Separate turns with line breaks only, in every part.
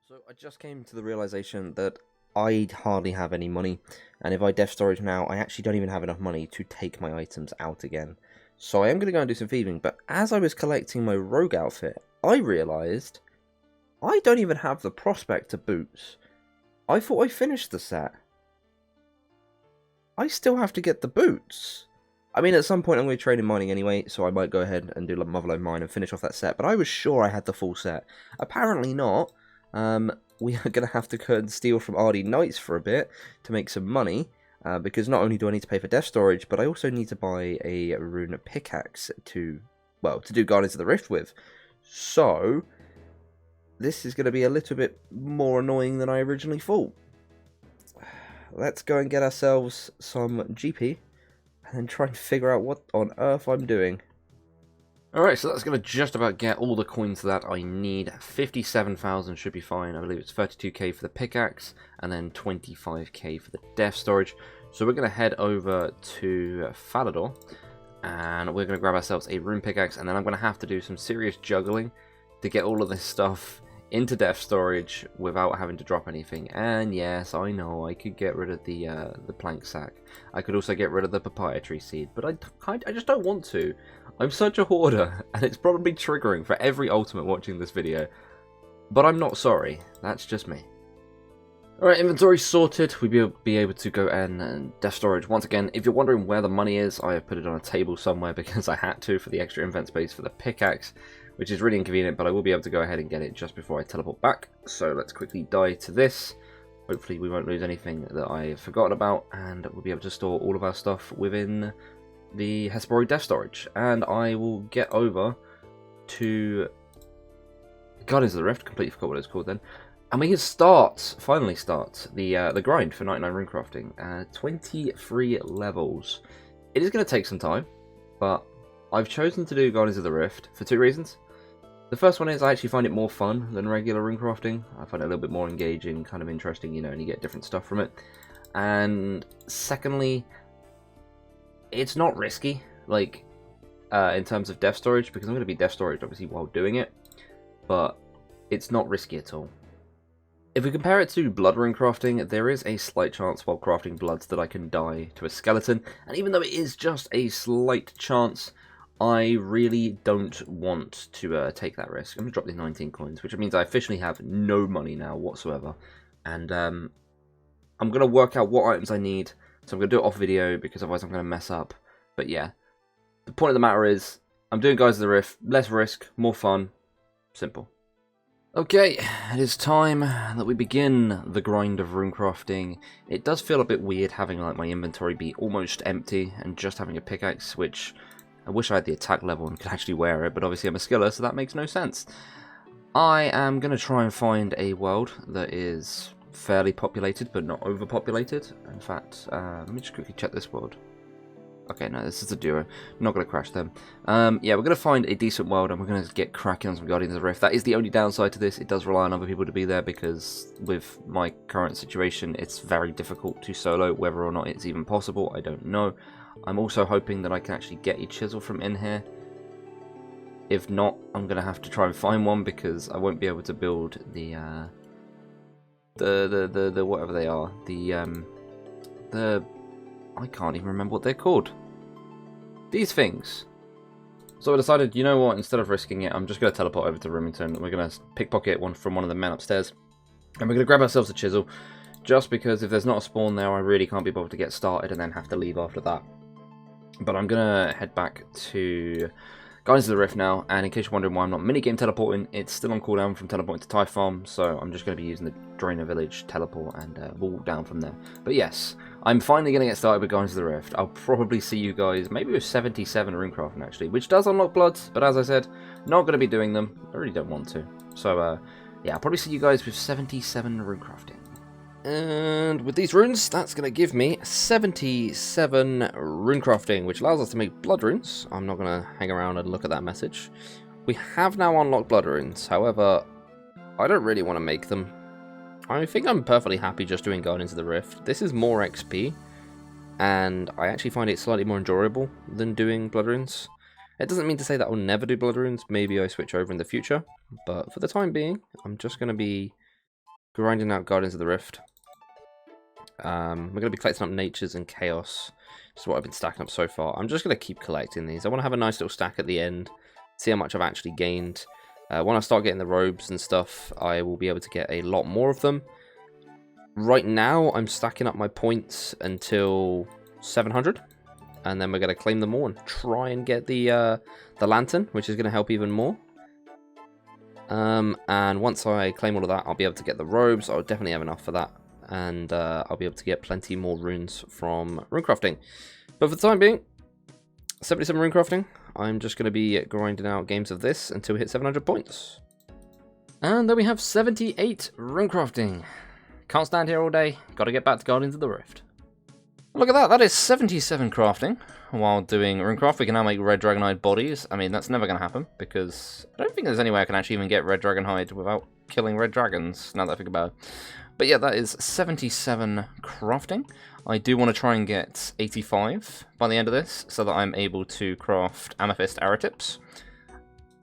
So I just came to the realization that I hardly have any money, and if I def storage now, I actually don't even have enough money to take my items out again. So I am going to go and do some thieving, but as I was collecting my rogue outfit, I realized I don't even have the prospector boots. I thought I finished the set. I still have to get the boots. I mean, at some point I'm going to trade in mining anyway, so I might go ahead and do Motherlode Mine and finish off that set, but I was sure I had the full set. Apparently not. We are going to have to go and steal from RD Knights for a bit to make some money, because not only do I need to pay for def storage, but I also need to buy a rune pickaxe to do Guardians of the Rift with. So, this is going to be a little bit more annoying than I originally thought. Let's go and get ourselves some GP, and then try and figure out what on earth I'm doing. Alright, so that's going to just about get all the coins that I need. 57,000 should be fine. I believe it's 32k for the pickaxe, and then 25k for the def storage. So we're going to head over to Falador, and we're going to grab ourselves a rune pickaxe, and then I'm going to have to do some serious juggling to get all of this stuff into def storage without having to drop anything. And yes, I know I could get rid of the plank sack. I could also get rid of the papaya tree seed, but I just don't want to. I'm such a hoarder, and it's probably triggering for every ultimate watching this video, but I'm not sorry. That's just me. Alright, inventory sorted. We'll be able to go and def storage. Once again, if you're wondering where the money is, I have put it on a table somewhere because I had to for the extra invent space for the pickaxe, which is really inconvenient, but I will be able to go ahead and get it just before I teleport back. So let's quickly dive to this. Hopefully we won't lose anything that I've forgotten about, and we'll be able to store all of our stuff within the Hesperi def storage. And I will get over to Guardians of the Rift, completely forgot what it's called then. And we can finally start the grind for 99 Runecrafting. 23 levels. It is going to take some time, but I've chosen to do Guardians of the Rift for two reasons. The first one is I actually find it more fun than regular runecrafting. I find it a little bit more engaging, kind of interesting, you know, and you get different stuff from it. And secondly, it's not risky, like, in terms of def storage, because I'm going to be def storage, obviously, while doing it. But it's not risky at all. If we compare it to blood runecrafting, there is a slight chance while crafting bloods that I can die to a skeleton. And even though it is just a slight chance, I really don't want to take that risk. I'm going to drop these 19 coins, which means I officially have no money now whatsoever. And I'm going to work out what items I need. So I'm going to do it off video, because otherwise I'm going to mess up. But yeah, the point of the matter is, I'm doing Guys of the Rift, less risk, more fun, simple. Okay, it is time that we begin the grind of runecrafting. It does feel a bit weird having like my inventory be almost empty and just having a pickaxe, which I wish I had the attack level and could actually wear it, but obviously I'm a skiller, so that makes no sense. I am going to try and find a world that is fairly populated, but not overpopulated. In fact, let me just quickly check this world. Okay, no, this is a duo. Not going to crash them. Yeah, we're going to find a decent world, and we're going to get cracking on some Guardians of the Rift. That is the only downside to this. It does rely on other people to be there, because with my current situation, it's very difficult to solo. Whether or not it's even possible, I don't know. I'm also hoping that I can actually get a chisel from in here. If not, I'm going to have to try and find one, because I won't be able to build the whatever they are. I can't even remember what they're called. These things. So I decided, you know what, instead of risking it, I'm just going to teleport over to Remington. We're going to pickpocket one from one of the men upstairs. And we're going to grab ourselves a chisel. Just because if there's not a spawn there, I really can't be bothered to get started and then have to leave after that. But I'm going to head back to Guardians of the Rift now, and in case you're wondering why I'm not minigame teleporting, it's still on cooldown from teleporting to Tie Farm, so I'm just going to be using the Drainer Village teleport and walk down from there. But yes, I'm finally going to get started with Guardians of the Rift. I'll probably see you guys, maybe with 77 runecrafting actually, which does unlock bloods, but as I said, not going to be doing them. I really don't want to. So yeah, I'll probably see you guys with 77 runecrafting. And with these runes, that's going to give me 77 runecrafting, which allows us to make blood runes. I'm not going to hang around and look at that message. We have now unlocked blood runes. However, I don't really want to make them. I think I'm perfectly happy just doing Guardians of the Rift. This is more XP, and I actually find it slightly more enjoyable than doing blood runes. It doesn't mean to say that I'll never do blood runes. Maybe I switch over in the future, but for the time being, I'm just going to be grinding out Guardians of the Rift. We're going to be collecting up Natures and Chaos. This is what I've been stacking up so far. I'm just going to keep collecting these. I want to have a nice little stack at the end. See how much I've actually gained. When I start getting the robes and stuff, I will be able to get a lot more of them. Right now, I'm stacking up my points until 700. And then we're going to claim them all and try and get the lantern, which is going to help even more. And once I claim all of that, I'll be able to get the robes. I'll definitely have enough for that. And I'll be able to get plenty more runes from Runecrafting. But for the time being, 77 Runecrafting. I'm just going to be grinding out games of this until we hit 700 points. And then we have 78 Runecrafting. Can't stand here all day. Got to get back to Guardians of the Rift. Look at that. That is 77 crafting. While doing Runecraft, we can now make red dragonhide bodies. I mean, that's never going to happen because I don't think there's any way I can actually even get red dragonhide without killing red dragons, now that I think about it. But yeah, that is 77 crafting. I do want to try and get 85 by the end of this, so that I'm able to craft amethyst arrow tips.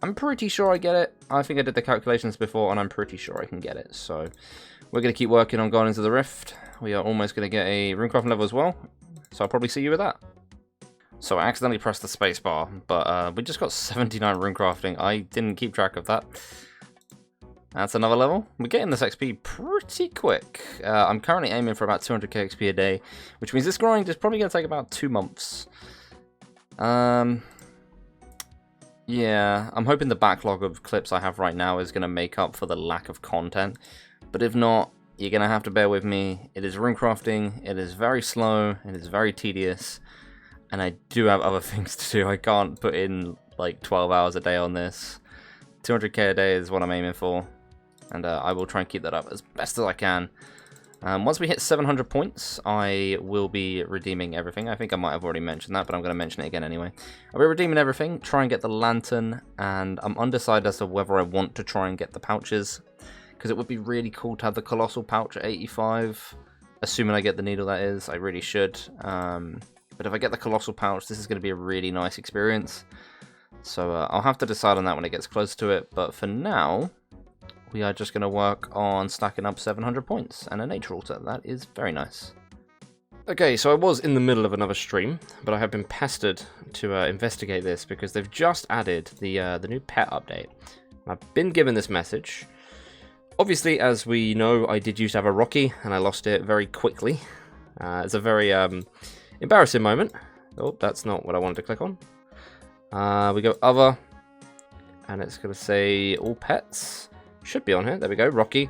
I'm pretty sure I get it. I think I did the calculations before, and I'm pretty sure I can get it. So we're going to keep working on Guardians of the Rift. We are almost going to get a Runecrafting level as well, so I'll probably see you with that. So I accidentally pressed the spacebar, but we just got 79 Runecrafting. I didn't keep track of that. That's another level. We're getting this XP pretty quick. I'm currently aiming for about 200k XP a day, which means this grind is probably going to take about 2 months. Yeah, I'm hoping the backlog of clips I have right now is going to make up for the lack of content. But if not, you're going to have to bear with me. It is Runecrafting, it is very slow, it is very tedious, and I do have other things to do. I can't put in like 12 hours a day on this. 200k a day is what I'm aiming for. And I will try and keep that up as best as I can. Once we hit 700 points, I will be redeeming everything. I think I might have already mentioned that, but I'm going to mention it again anyway. I'll be redeeming everything, try and get the lantern, and I'm undecided as to whether I want to try and get the pouches, because it would be really cool to have the colossal pouch at 85. Assuming I get the needle, that is. I really should. But if I get the colossal pouch, this is going to be a really nice experience. So I'll have to decide on that when it gets closer to it, but for now, we are just going to work on stacking up 700 points and a nature altar. That is very nice. Okay, so I was in the middle of another stream, but I have been pestered to investigate this because they've just added the new pet update. I've been given this message. Obviously, as we know, I did used to have a Rocky, and I lost it very quickly. It's a very embarrassing moment. Oh, that's not what I wanted to click on. We go other, and it's going to say all pets. Should be on here. There we go, Rocky.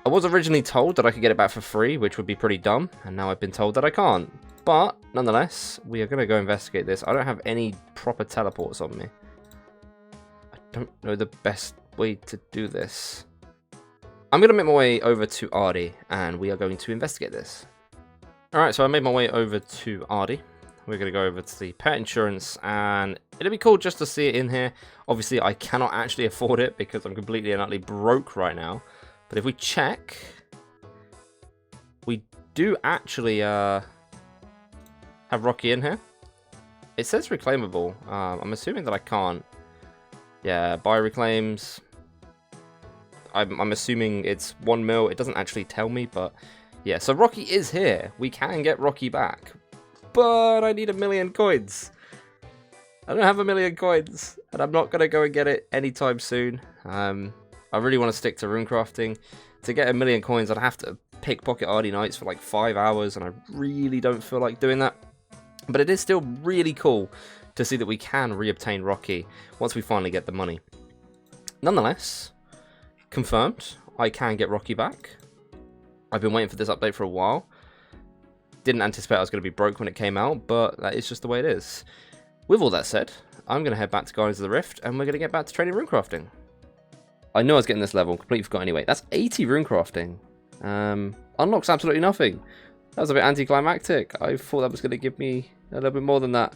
I was originally told that I could get it back for free, which would be pretty dumb, and now I've been told that I can't. But, nonetheless, we are going to go investigate this. I don't have any proper teleports on me. I don't know the best way to do this. I'm going to make my way over to Ardy, and we are going to investigate this. Alright, so I made my way over to Ardy. We're going to go over to the pet insurance, and it'll be cool just to see it in here. Obviously, I cannot actually afford it because I'm completely and utterly broke right now. But if we check, we do actually have Rocky in here. It says reclaimable. I'm assuming that I can't. Yeah, buy reclaims. I'm assuming it's 1 mil. It doesn't actually tell me, but yeah. So Rocky is here. We can get Rocky back. But I need 1,000,000 coins. I don't have 1,000,000 coins, and I'm not going to go and get it anytime soon. I really want to stick to Runecrafting. To get 1,000,000 coins, I'd have to pickpocket Ardy Nights for like 5 hours, and I really don't feel like doing that. But it is still really cool to see that we can reobtain Rocky once we finally get the money. Nonetheless, confirmed, I can get Rocky back. I've been waiting for this update for a while. Didn't anticipate I was going to be broke when it came out, but that is just the way it is. With all that said, I'm going to head back to Guardians of the Rift, and we're going to get back to training Runecrafting. I knew I was getting this level, completely forgot anyway. That's 80 Runecrafting. Unlocks absolutely nothing. That was a bit anticlimactic. I thought that was going to give me a little bit more than that.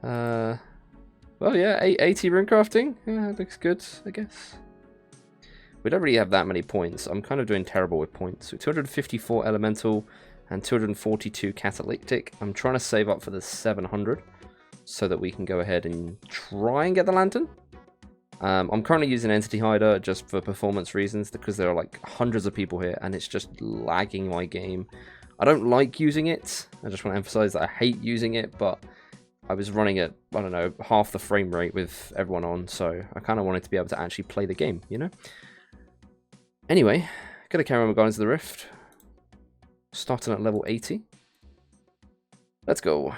Well, yeah, 80 Runecrafting. Yeah, looks good, I guess. We don't really have that many points. I'm kind of doing terrible with points. So 254 Elemental and 242 Catalytic. I'm trying to save up for the 700 so that we can go ahead and try and get the lantern. I'm currently using Entity Hider just for performance reasons because there are like hundreds of people here and it's just lagging my game. I don't like using it. I just want to emphasize that I hate using it, but I was running at, I don't know, half the frame rate with everyone on, so I kind of wanted to be able to actually play the game, you know? Anyway, gonna carry on with Guardians of the Rift. Starting at level 80. Let's go.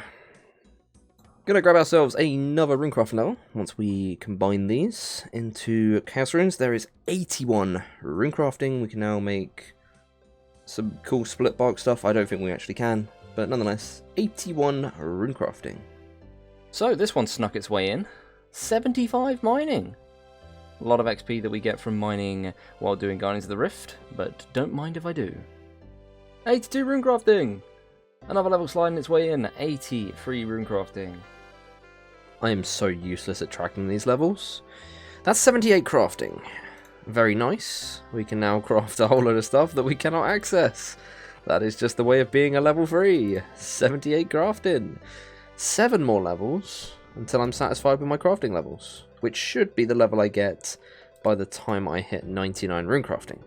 Gonna grab ourselves another Runecrafting level once we combine these into Chaos Runes. There is 81 Runecrafting. We can now make some cool split bark stuff. I don't think we actually can, but nonetheless, 81 Runecrafting.
So this one snuck its way in. 75 mining. A lot of XP that we get from mining while doing Guardians of the Rift, but don't mind if I do. 82 Runecrafting! Another level sliding its way in. 83 Runecrafting.
I am so useless at tracking these levels. That's 78 crafting. Very nice. We can now craft a whole load of stuff that we cannot access. That is just the way of being a level 3. 78 crafting. 7 more levels until I'm satisfied with my crafting levels, which should be the level I get by the time I hit 99 Runecrafting.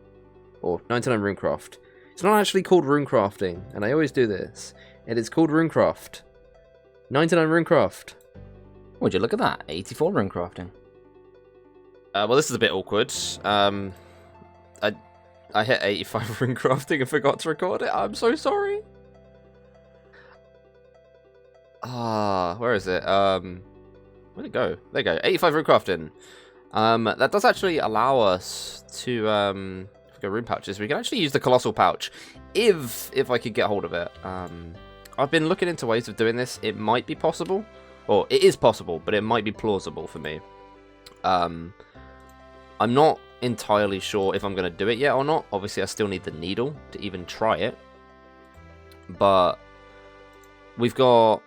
Or 99 Runecraft. It's not actually called Runecrafting, and I always do this. It is called Runecraft. 99 Runecraft.
Would you look at that? 84 Runecrafting.
Well, this is a bit awkward. I hit 85 Runecrafting and forgot to record it. I'm so sorry. Where is it? Where'd it go? There you go. 85 Runecrafting. That does actually allow us to go rune pouches. We can actually use the colossal pouch if I could get hold of it. I've been looking into ways of doing this. It might be possible, or it is possible, but it might be plausible for me. I'm not entirely sure if I'm going to do it yet or not. Obviously, I still need the needle to even try it. But we've got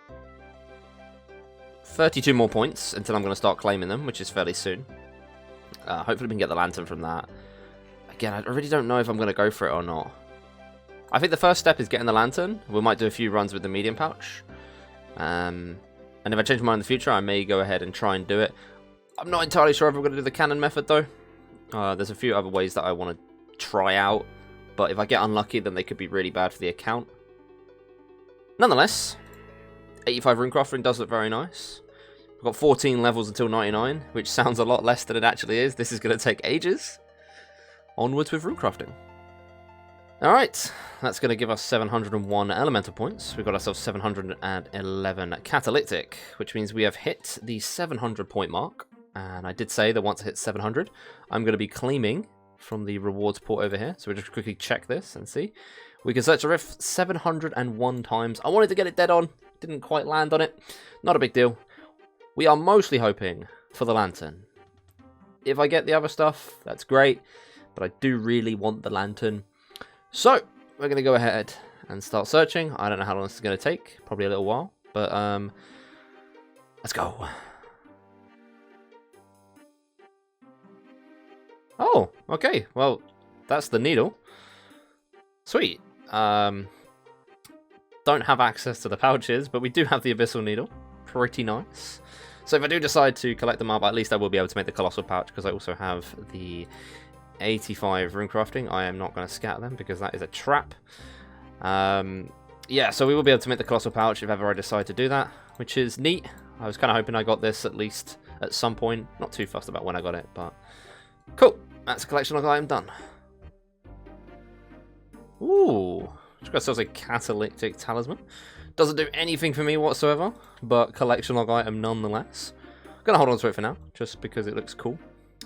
32 more points until I'm going to start claiming them, which is fairly soon. Hopefully we can get the lantern from that. Again, I really don't know if I'm going to go for it or not. I think the first step is getting the lantern. We might do a few runs with the medium pouch. And if I change my mind in the future, I may go ahead and try and do it. I'm not entirely sure if I'm going to do the cannon method, though. There's a few other ways that I want to try out. But if I get unlucky, then they could be really bad for the account. Nonetheless, 85 Runecrafting does look very nice. We've got 14 levels until 99, which sounds a lot less than it actually is. This is going to take ages. Onwards with Runecrafting. Alright, that's going to give us 701 elemental points. We've got ourselves 711 catalytic, which means we have hit the 700 point mark. And I did say that once I hit 700, I'm going to be claiming from the rewards port over here. So we'll just quickly check this and see. We can search the rift 701 times. I wanted to get it dead on. Didn't quite land on it. Not a big deal. We are mostly hoping for the lantern. If I get the other stuff, that's great. But I do really want the lantern. So, we're going to go ahead and start searching. I don't know how long this is going to take. Probably a little while. But, let's go. Oh, okay. Well, that's the needle. Sweet. Don't have access to the pouches, but we do have the Abyssal needle. Pretty nice. So if I do decide to collect them up, at least I will be able to make the colossal pouch, because I also have the 85 Runecrafting. I am not going to scatter them, because that is a trap. Yeah, so we will be able to make the colossal pouch if ever I decide to do that, which is neat. I was kind of hoping I got this at least at some point. Not too fussed about when I got it, but cool. That's a collection log item done. Ooh, just got ourselves a catalytic talisman. Doesn't do anything for me whatsoever, but collection log item nonetheless. I'm gonna hold on to it for now, just because it looks cool.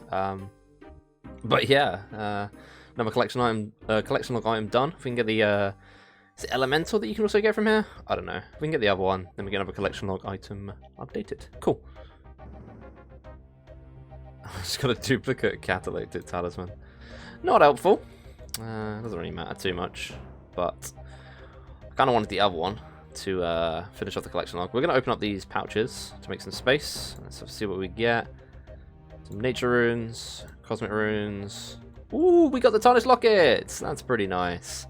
But yeah, another collection log item done. If we can get the is it elemental that you can also get from here? I don't know. If we can get the other one, then we can have a collection log item updated. Cool. I just got a duplicate catalytic talisman. Not helpful. Doesn't really matter too much, but I kind of wanted the other one to finish off the collection log. We're going to open up these pouches to make some space. Let's see what we get. Some nature runes, cosmic runes. Ooh, we got the tarnished lockets. That's pretty nice.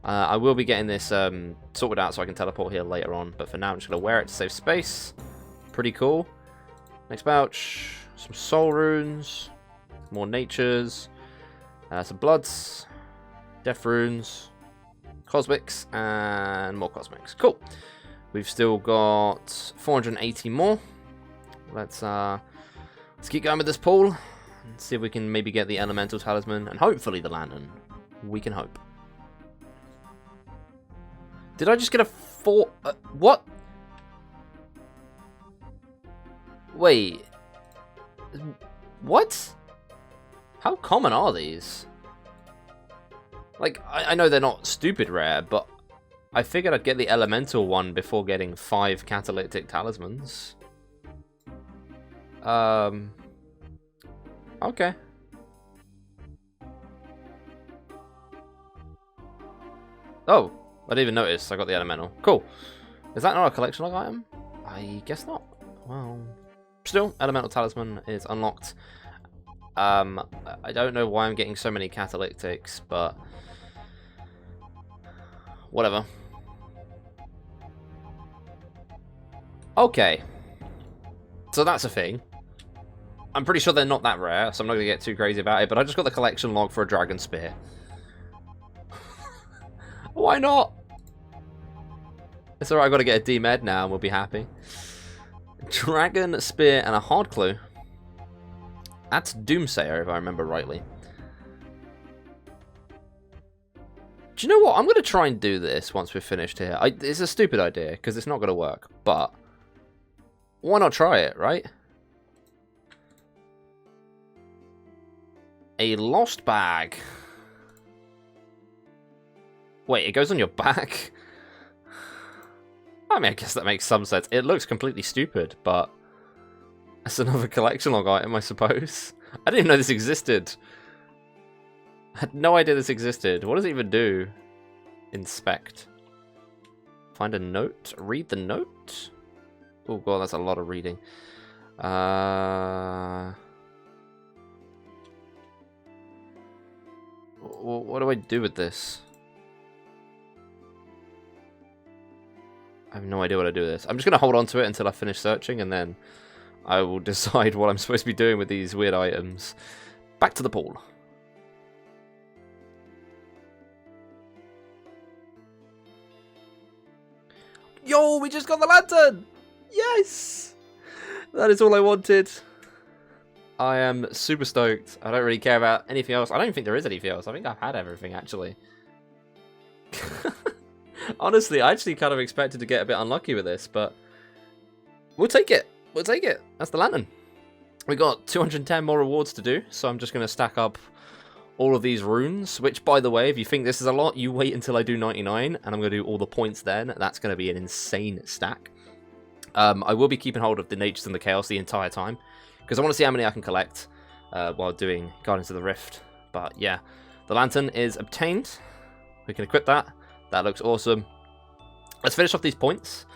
I will be getting this sorted out so I can teleport here later on, but for now I'm just going to wear it to save space. Pretty cool. Next pouch.
some soul runes, more natures, some bloods, death runes, cosmics, and more cosmics. Cool. We've still got 480 more. Let's keep going with this pool and see if we can maybe get the elemental talisman and hopefully the lantern. We can hope. Did I just get a what? Wait. What? How common are these? Like, I know they're not stupid rare, but I figured I'd get the elemental one before getting 5 catalytic talismans. Okay. Oh, I didn't even notice I got the elemental. Cool. Is that not a collection log item? I guess not. Well, still, elemental talisman is unlocked. I don't know why I'm getting so many catalytics, but whatever. Okay. So that's a thing. I'm pretty sure they're not that rare, so I'm not going to get too crazy about it, but I just got the collection log for a dragon spear. Why not? It's alright, I've got to get a D-med now and we'll be happy. Dragon spear and a hard clue. That's Doomsayer, if I remember rightly. Do you know what? I'm going to try and do this once we're finished here. It's a stupid idea, because it's not going to work. But why not try it, right? A lost bag. Wait, it goes on your back? I mean, I guess that makes some sense. It looks completely stupid, but that's another collection log item, I suppose. I didn't even know this existed. I had no idea this existed. What does it even do? Inspect. Find a note. Read the note? Oh god, that's a lot of reading. What do I do with this? I have no idea what I do with this. I'm just going to hold on to it until I finish searching, and then I will decide what I'm supposed to be doing with these weird items. Back to the pool. Yo, we just got the lantern! Yes! That is all I wanted. I am super stoked. I don't really care about anything else. I don't even think there is anything else. I think I've had everything, actually. Honestly, I actually kind of expected to get a bit unlucky with this, but we'll take it. We'll take it. That's the lantern. We got 210 more rewards to do, so I'm just going to stack up all of these runes, which, by the way, if you think this is a lot, you wait until I do 99, and I'm going to do all the points then. That's going to be an insane stack. I will be keeping hold of the natures and the chaos the entire time, because I want to see how many I can collect while doing Guardians of the Rift. But yeah, the lantern is obtained. We can equip that. That looks awesome. Let's finish off these points,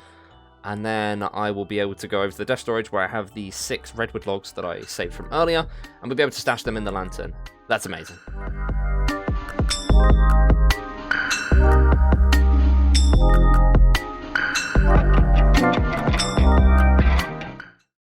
and then I will be able to go over to the death storage where I have the 6 redwood logs that I saved from earlier, and we'll be able to stash them in the lantern. That's amazing.